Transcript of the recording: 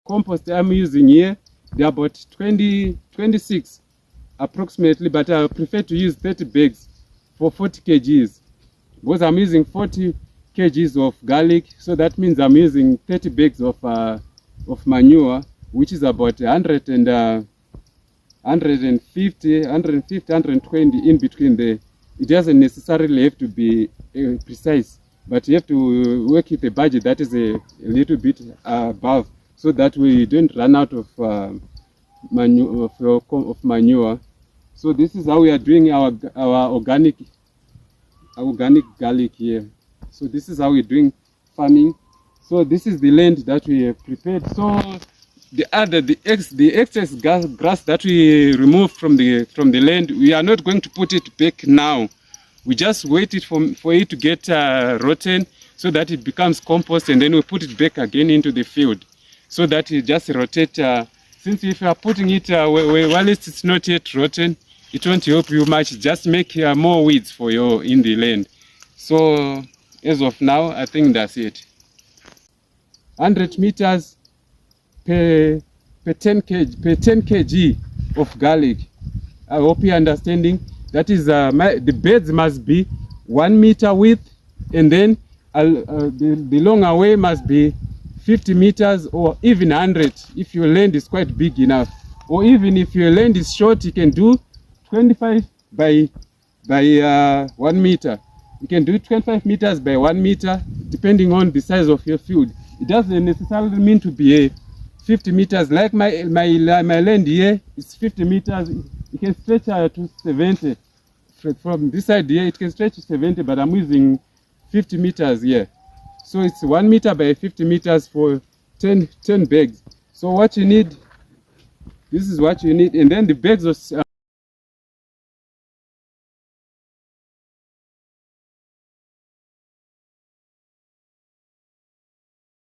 compost I'm using here, they're about 26 approximately, but I prefer to use 30 bags for 40 kgs because I'm using 40 kgs of garlic, so that means I'm using 30 bags of manure, which is about 150, 120 in between there. It doesn't necessarily have to be precise, but you have to work with a budget that is a little bit above, so that we don't run out of manure. So this is how we are doing our organic garlic here. So this is how we're doing farming. So this is the land that we have prepared. So the excess grass that we remove from the land, we are not going to put it back now. We just wait it for it to get rotten, so that it becomes compost, and then we put it back again into the field, so that it just rotate. Since if you are putting it while it's not yet rotten, it won't help you much. Just make more weeds for in the land. So as of now, I think that's it. 100 meters per 10 kg of garlic. I hope you're understanding. That is, the beds must be 1 meter width, and then the longer way must be 50 meters or even 100 if your land is quite big enough. Or even if your land is short, you can do 25 by 1 meter. You can do 25 meters by 1 meter, depending on the size of your field. It doesn't necessarily mean to be 50 meters. Like my land here, it's 50 meters. It can stretch to 70. From this side here, it can stretch to 70, but I'm using 50 meters here. So it's 1 meter by 50 meters for 10 bags. So what you need, this is what you need. And then the bags of